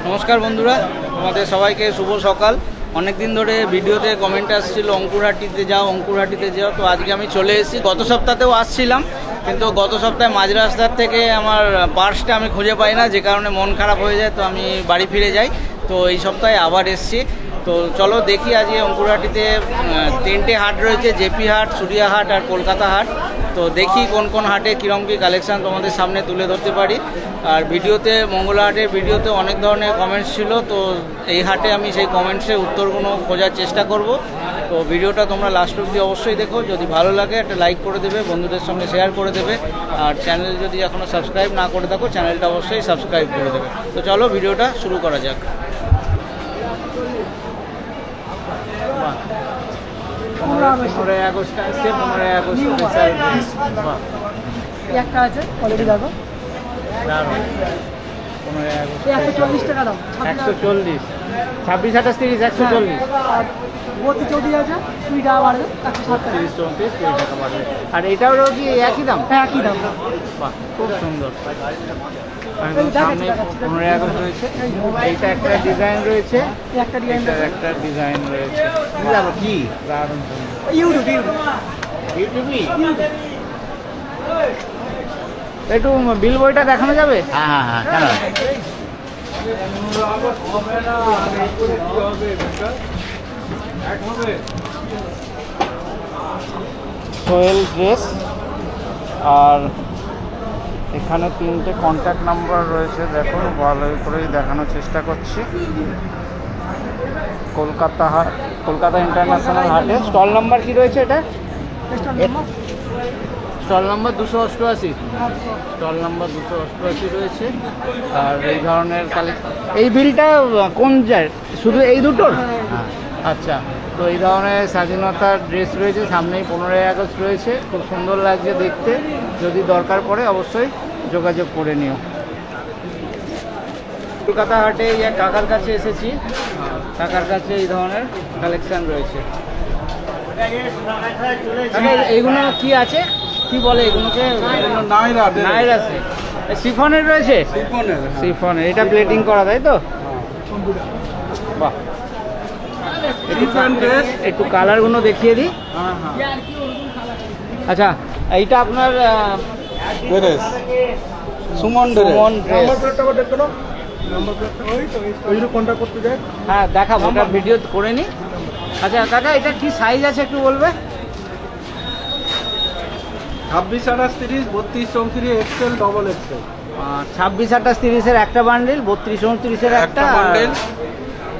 নমস্কার বন্ধুরা, তোমাদের সবাইকে শুভ সকাল। অনেক দিন ধরে ভিডিওতে কমেন্ট আসছিল অঙ্কুরহাটিতে যাও, অঙ্কুরহাটিতে যাও। তো আজকে আমি চলে এসেছি। গত সপ্তাহেও আসছিলাম, কিন্তু গত সপ্তাহে মাঝ রাস্তার থেকে আমার পার্সটা আমি খুঁজে পাই না, যে কারণে মন খারাপ হয়ে যায়। তো আমি বাড়ি ফিরে যাই। তো এই সপ্তাহে আবার এসেছি। তো চলো দেখি আজকে অঙ্কুরহাটিতে 3টে হাট রয়েছে, জেপি হাট, সুরিয়া হাট আর কলকাতা হাট। তো দেখি কোন কোন হাটে কীরকম কী কালেকশান তোমাদের সামনে তুলে ধরতে পারি। আর ভিডিওতে মঙ্গলা হাটের ভিডিওতে অনেক ধরনের কমেন্টস ছিল, তো এই হাটে আমি সেই কমেন্টসের উত্তরগুলো খোঁজার চেষ্টা করব। তো ভিডিওটা তোমরা লাস্ট অবধি অবশ্যই দেখো। যদি ভালো লাগে একটা লাইক করে দেবে, বন্ধুদের সঙ্গে শেয়ার করে দেবে। আর চ্যানেল যদি এখনও সাবস্ক্রাইব না করে থাকো, চ্যানেলটা অবশ্যই সাবস্ক্রাইব করে দেবে। তো চলো ভিডিওটা শুরু করা যাক। একটা আছে অলরেডি দেখো 140 টাকা দাম, 140, 26, 28, 30, 140, 32 আছে 20 টাকা বাড়বে, 160 টাকা, 30, 34, 20 টাকা বাড়বে। আর এটারও কি একই দাম? একই দাম। বাহ, খুব সুন্দর। সামনে 15 আগস্ট রয়েছে। এইটা একটা ডিজাইন রয়েছে, একটা ডিজাইন একটা ডিজাইন রয়েছে। কি দারুণ সুন্দর। ইউটিউবই একটু বিল বইটা দেখানো যাবে? হ্যাঁ কেন সোহেল ড্রেস। আর এখানে 3টে কন্ট্যাক্ট নাম্বার রয়েছে, দেখো ভালো করেই দেখানোর চেষ্টা করছি। কলকাতা ইন্টারন্যাশনাল হাটে স্টল নাম্বার কি রয়েছে? এটা স্টল নাম্বার 288, স্টল নাম্বার 288 রয়েছে। আর এই ধরনের এই বিলটা কোন যায়? শুধু এই দুটোর? আচ্ছা, তো এই ধরনের স্বাধীনতার ড্রেস রয়েছে। সামনেই 15 আগস্ট রয়েছে, খুব সুন্দর লাগছে দেখতে। যদি দরকার পড়ে অবশ্যই যোগাযোগ করে নিও। কলকাতা হাটে কাকার কাছে এসেছি, কাকার কাছে এই ধরনের কালেকশন রয়েছে। এইগুলো কি আছে, কি বলে এগুলোকে? নাইর আছে, শিফনের রয়েছে, শিফনের। এটা প্লেটিং করা, তাই তো? বাহ, একটু কালারগুলো দেখিয়ে দিই। আচ্ছা, এইটা আপনার সুমন ড্রেস। হ্যাঁ দেখাবো, ওটা ভিডিও করে নি। আচ্ছা কাকা, এটা কি সাইজ আছে একটু বলবে? 26, 28, 30, 32, 34, এক্সেল, ডবল এক্সেল। 26, 28, 30-এর একটা বান্ডিল, 32, 34-এর একটা বান্ডিল,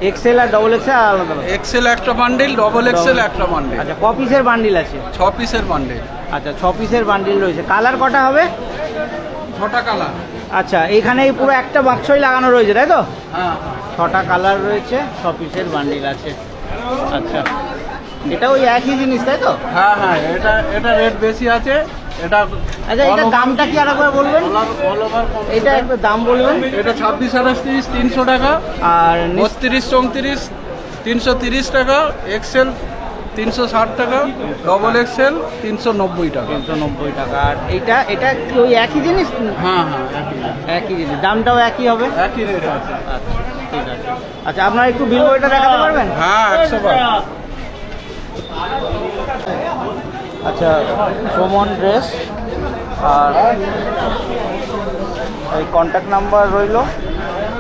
এক্সেল আর ডবল এক্সেল আলাদা। এক্সেল একটা বান্ডিল, ডবল এক্সেল একটা বান্ডিল। আচ্ছা, ক পিসের বান্ডিল আছে? 6 পিসের বান্ডিল। আচ্ছা, 6 পিসের বান্ডিল রয়েছে। কালার কটা হবে? 6টা কালার। আচ্ছা, এইখানে পুরো একটা বাক্সই লাগানো রয়েছে, তাই তো? হ্যাঁ, 6টা কালার রয়েছে, 6 পিসের বান্ডিল আছে। আচ্ছা, এটা ওই একই জিনিস, তাই তো? হ্যাঁ, এটা রেট বেশি আছে। এটা আচ্ছা, এটা দামটা কি আরেকবার বলবেন? এটা একটু দাম বলবেন। এটা 26, 28, 30, 300 টাকা। আর 32, 34, 330 টাকা। এক্সেল 360 টাকা, ডবল এক্সেল 390 টাকা। 390 টাকা। আর এটা কি ওই একই জিনিস? হ্যাঁ, একই জিনিস, দামটাও একই হবে? একই রেট আছে। আচ্ছা, ঠিক আছে। আচ্ছা, আপনারা একটু বিল বইটা দেখাতে পারবেন? হ্যাঁ, 100 বার। আচ্ছা, সুমন ড্রেস। আর এই কন্ট্যাক্ট নাম্বার রইল।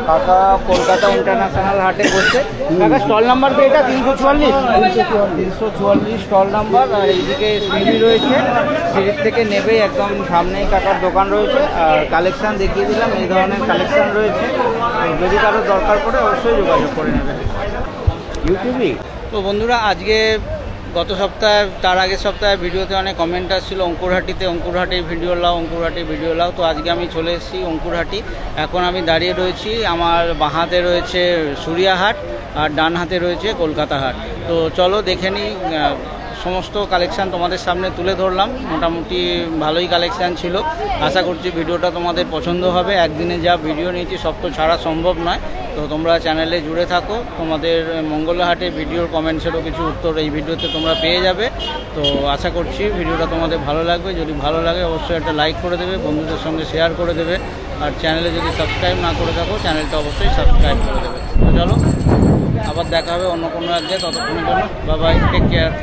কাকা কলকাতা ইন্টারন্যাশনাল হাটে বসছে। কাকা স্টল নাম্বার কি এটা? 344 স্টল নাম্বার। আর এইদিকে সিঁড়ি রয়েছে, সিঁড়ির থেকে নেবেই একদম সামনেই কাকার দোকান রয়েছে। আর কালেকশান দেখিয়ে দিলাম, এই ধরনের কালেকশান রয়েছে। যদি কারো দরকার পড়ে অবশ্যই যোগাযোগ করে নেবেন। ইউটিউবই তো বন্ধুরা, আজকে গত সপ্তাহে, তার আগের সপ্তাহে ভিডিওতে অনেক কমেন্ট আসছিল অঙ্কুরহাটির ভিডিও লাও, অঙ্কুরহাটির ভিডিও লাও। তো আজকে আমি চলে এসেছি অঙ্কুরহাটি। এখন আমি দাঁড়িয়ে রয়েছি, আমার বাঁ হাতে রয়েছে সুরিয়া হাট আর ডান হাতে রয়েছে কলকাতা হাট। তো চলো দেখে নিই সমস্ত কালেকশান তোমাদের সামনে তুলে ধরলাম। মোটামুটি ভালোই কালেকশান ছিল। আশা করছি ভিডিওটা তোমাদের পছন্দ হবে। একদিনে যা ভিডিও নিয়েছি সব তো ছাড়া সম্ভব নয়, তো তোমরা চ্যানেলে জুড়ে থাকো। তোমাদের মঙ্গলহাটে ভিডিওর কমেন্টসেরও কিছু উত্তর এই ভিডিওতে তোমরা পেয়ে যাবে। তো আশা করছি ভিডিওটা তোমাদের ভালো লাগবে। যদি ভালো লাগে অবশ্যই একটা লাইক করে দেবে, বন্ধুদের সঙ্গে শেয়ার করে দেবে, আর চ্যানেলে যদি সাবস্ক্রাইব না করে থাকো চ্যানেলটা অবশ্যই সাবস্ক্রাইব করে দেবে। তো চলো আবার দেখা হবে অন্য কোনো এক জায়গায়, ততক্ষণের জন্য বাই বাই, টেক কেয়ার।